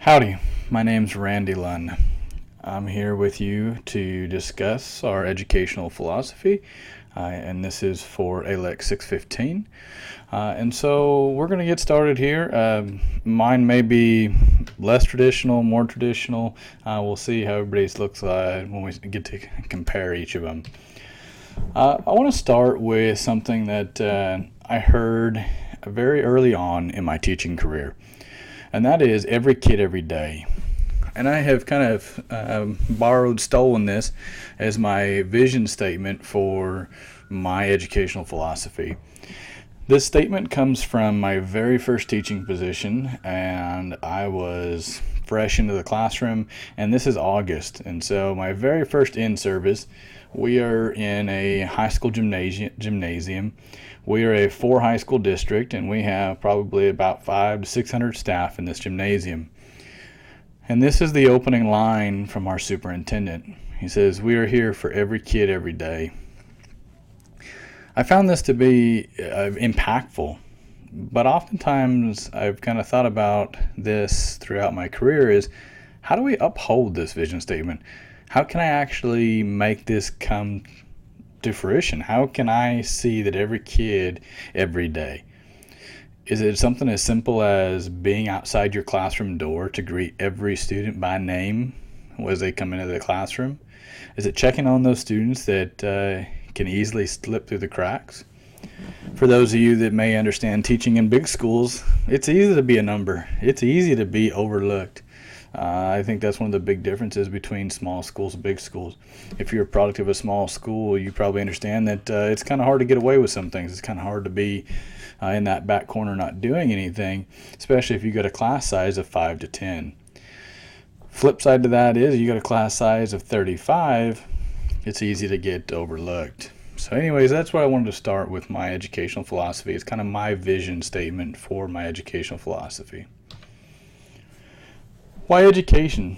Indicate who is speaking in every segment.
Speaker 1: Howdy, my name's Randy Lund. I'm here with you to discuss our educational philosophy, and this is for ALEC 615. And so we're going to get started here. Mine may be less traditional, more traditional. We'll see how everybody's looks like when we get to compare each of them. I want to start with something that I heard very early on in my teaching career, and that is every kid every day. And I have kind of stolen this as my vision statement for my educational philosophy. This statement comes from my very first teaching position, and I was fresh into the classroom, and this is August. And so my very first in-service, we are in a high school gymnasium. We are a 4 high school district, and we have probably about 500 to 600 staff in this gymnasium. And this is the opening line from our superintendent. He says, "We are here for every kid every day." I found this to be impactful, but oftentimes I've kind of thought about this throughout my career is, how do we uphold this vision statement? How can I actually make this come to fruition? How can I see that every kid every day? Is it something as simple as being outside your classroom door to greet every student by name as they come into the classroom? Is it checking on those students that can easily slip through the cracks? For those of you that may understand teaching in big schools, it's easy to be a number. It's easy to be overlooked. I think that's one of the big differences between small schools and big schools. If you're a product of a small school, you probably understand that it's kind of hard to get away with some things. It's kind of hard to be in that back corner not doing anything, especially if you got a class size of 5 to 10. Flip side to that is you got a class size of 35, it's easy to get overlooked. So anyways, that's where I wanted to start with my educational philosophy. It's kind of my vision statement for my educational philosophy. Why education?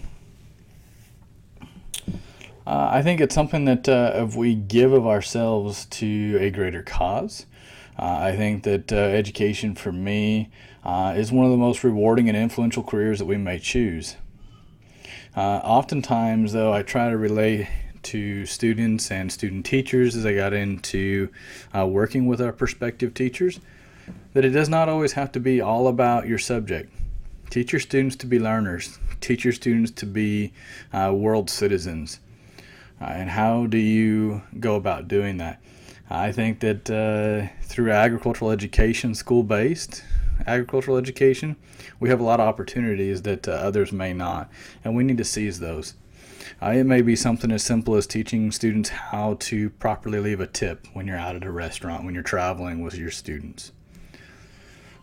Speaker 1: I think it's something that if we give of ourselves to a greater cause, I think that education for me is one of the most rewarding and influential careers that we may choose. Oftentimes, though, I try to relate to students and student teachers as I got into working with our prospective teachers, that it does not always have to be all about your subject. Teach your students to be learners. Teach your students to be world citizens. And how do you go about doing that? I think that through agricultural education, school-based agricultural education, we have a lot of opportunities that others may not, and we need to seize those. It may be something as simple as teaching students how to properly leave a tip when you're out at a restaurant, when you're traveling with your students.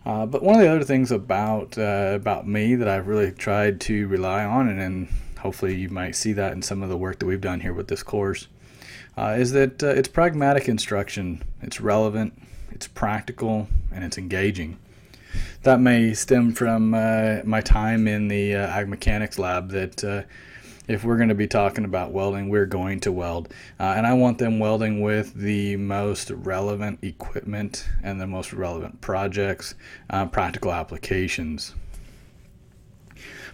Speaker 1: But one of the other things about me that I've really tried to rely on, and hopefully you might see that in some of the work that we've done here with this course, is that it's pragmatic instruction. It's relevant, it's practical, and it's engaging. That may stem from my time in the ag mechanics lab, that if we're going to be talking about welding, we're going to weld. And I want them welding with the most relevant equipment and the most relevant projects, practical applications.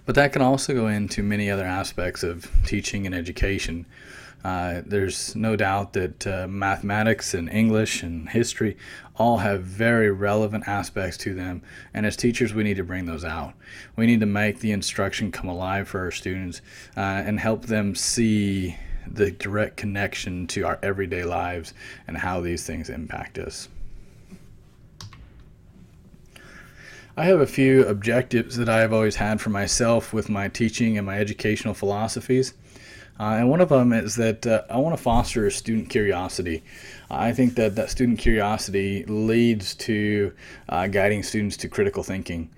Speaker 1: But that can also go into many other aspects of teaching and education. There's no doubt that mathematics and English and history all have very relevant aspects to them, and as teachers we need to bring those out. We need to make the instruction come alive for our students and help them see the direct connection to our everyday lives and how these things impact us. I have a few objectives that I have always had for myself with my teaching and my educational philosophies. And one of them is that I want to foster student curiosity. I think that student curiosity leads to guiding students to critical thinking.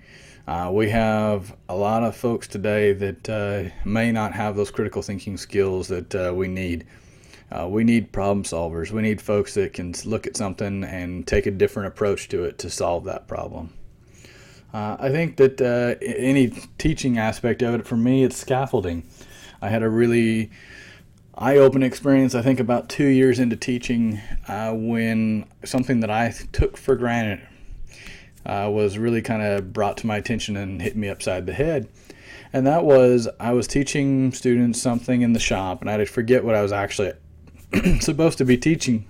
Speaker 1: We have a lot of folks today that may not have those critical thinking skills that we need. We need problem solvers. We need folks that can look at something and take a different approach to it to solve that problem. I think that any teaching aspect of it, for me, it's scaffolding. I had a really eye-opening experience, I think about 2 years into teaching, when something that I took for granted was really kind of brought to my attention and hit me upside the head. And that was, I was teaching students something in the shop, and I forget what I was actually supposed to be teaching.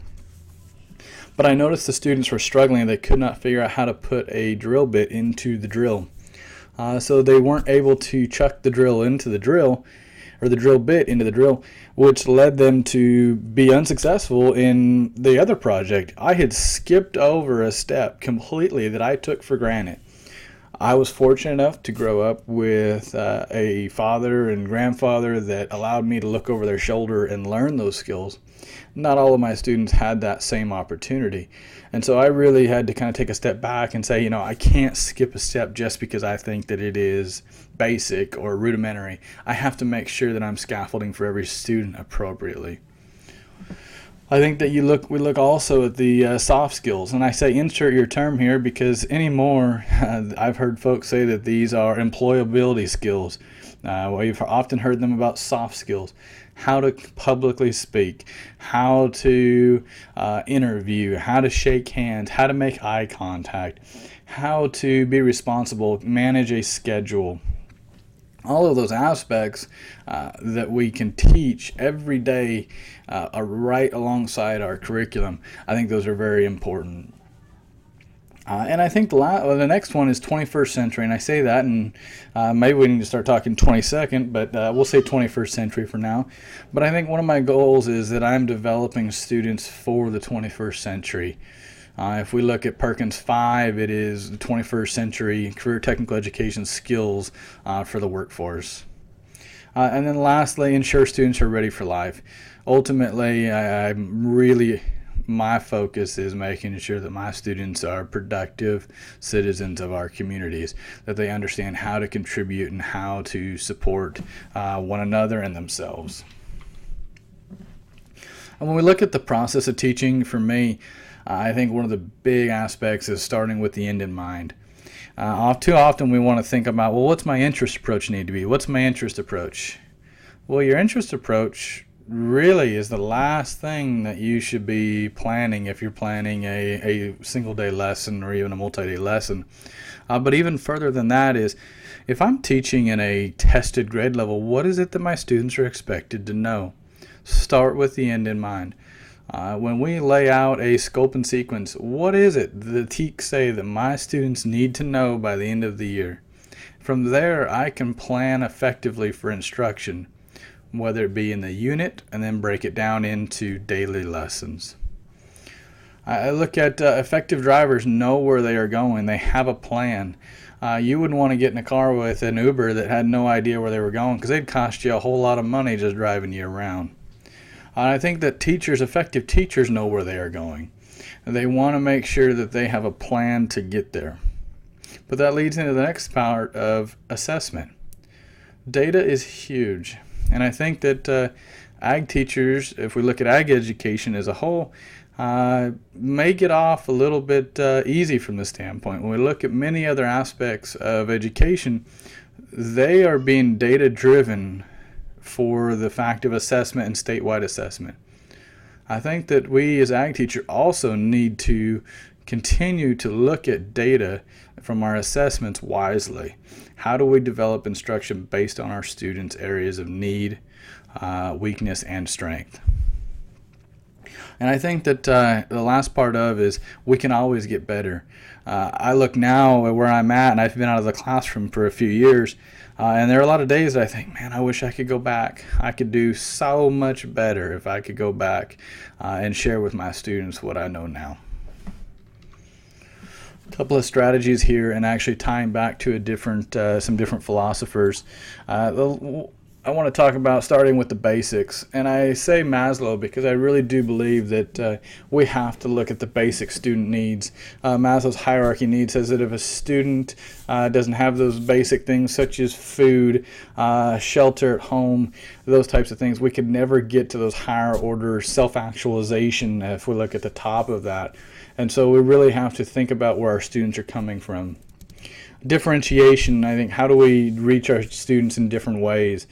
Speaker 1: But I noticed the students were struggling. They could not figure out how to put a drill bit into the drill. So they weren't able to chuck the drill into the drill, or the drill bit into the drill, which led them to be unsuccessful in the other project. I had skipped over a step completely that I took for granted. I was fortunate enough to grow up with a father and grandfather that allowed me to look over their shoulder and learn those skills. Not all of my students had that same opportunity. And so I really had to kind of take a step back and say, I can't skip a step just because I think that it is basic or rudimentary. I have to make sure that I'm scaffolding for every student appropriately. I think that we look also at the soft skills, and I say insert your term here because anymore I've heard folks say that these are employability skills. We've often heard them about soft skills: how to publicly speak, how to interview, how to shake hands, how to make eye contact, how to be responsible, manage a schedule. All of those aspects that we can teach every day are right alongside our curriculum. I think those are very important. And I think the next one is 21st century, and I say that, and maybe we need to start talking 22nd, but we'll say 21st century for now. But I think one of my goals is that I'm developing students for the 21st century. If we look at Perkins 5, it is the 21st century career technical education skills for the workforce. And then lastly, ensure students are ready for life. Ultimately, my focus is making sure that my students are productive citizens of our communities, that they understand how to contribute and how to support one another and themselves. And when we look at the process of teaching, for me, I think one of the big aspects is starting with the end in mind. Too often we want to think about, well, what's my interest approach need to be? What's my interest approach? Well, your interest approach really is the last thing that you should be planning if you're planning a single day lesson or even a multi-day lesson. But even further than that is, if I'm teaching in a tested grade level, what is it that my students are expected to know? Start with the end in mind. When we lay out a scope and sequence, what is it the TEKs say that my students need to know by the end of the year? From there, I can plan effectively for instruction, whether it be in the unit and then break it down into daily lessons. I look at effective drivers know where they are going. They have a plan. You wouldn't want to get in a car with an Uber that had no idea where they were going, because they'd cost you a whole lot of money just driving you around. I think that effective teachers know where they are going. They want to make sure that they have a plan to get there. But that leads into the next part of assessment. Data is huge. And I think that ag teachers, if we look at ag education as a whole, may get off a little bit easy from this standpoint. When we look at many other aspects of education, they are being data driven for the fact of assessment and statewide assessment. I think that we as ag teachers also need to continue to look at data from our assessments wisely. How do we develop instruction based on our students' areas of need, weakness, and strength? And I think that the last part of is we can always get better. I look now at where I'm at, and I've been out of the classroom for a few years, and there are a lot of days that I think, man, I wish I could go back. I could do so much better if I could go back and share with my students what I know now. A couple of strategies here, and actually tying back to some different philosophers. I want to talk about starting with the basics, and I say Maslow because I really do believe that we have to look at the basic student needs. Maslow's hierarchy needs says that if a student doesn't have those basic things such as food, shelter at home, those types of things, we could never get to those higher order self-actualization if we look at the top of that. And so we really have to think about where our students are coming from. Differentiation, I think, how do we reach our students in different ways?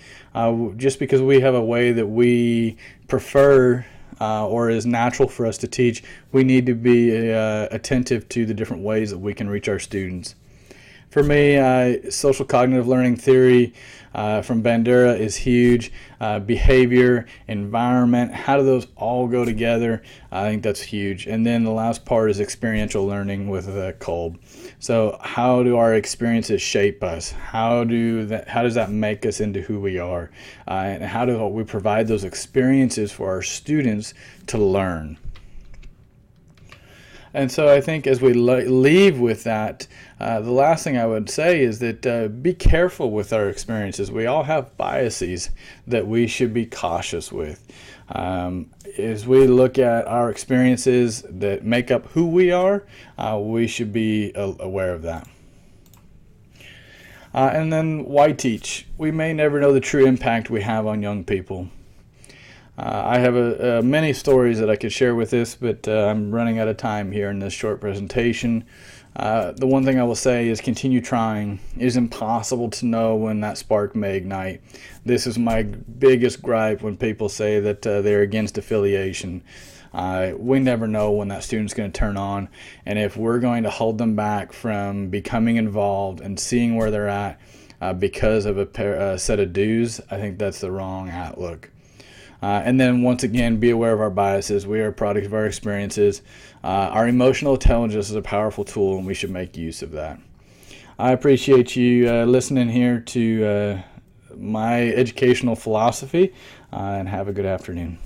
Speaker 1: Just because we have a way that we prefer or is natural for us to teach, we need to be attentive to the different ways that we can reach our students. For me, social cognitive learning theory from Bandura is huge. Behavior, environment, how do those all go together? I think that's huge. And then the last part is experiential learning with Kolb. So how do our experiences shape us? How does that make us into who we are? And how do we provide those experiences for our students to learn? And so I think as we leave with that, the last thing I would say is that be careful with our experiences. We all have biases that we should be cautious with. As we look at our experiences that make up who we are, we should be aware of that. And then why teach? We may never know the true impact we have on young people. I have many stories that I could share with this, but I'm running out of time here in this short presentation. The one thing I will say is continue trying. It is impossible to know when that spark may ignite. This is my biggest gripe when people say that they're against affiliation. We never know when that student's going to turn on, and if we're going to hold them back from becoming involved and seeing where they're at because of a set of dues, I think that's the wrong outlook. And then once again, be aware of our biases. We are a product of our experiences. Our emotional intelligence is a powerful tool, and we should make use of that. I appreciate you listening here to my educational philosophy, and have a good afternoon.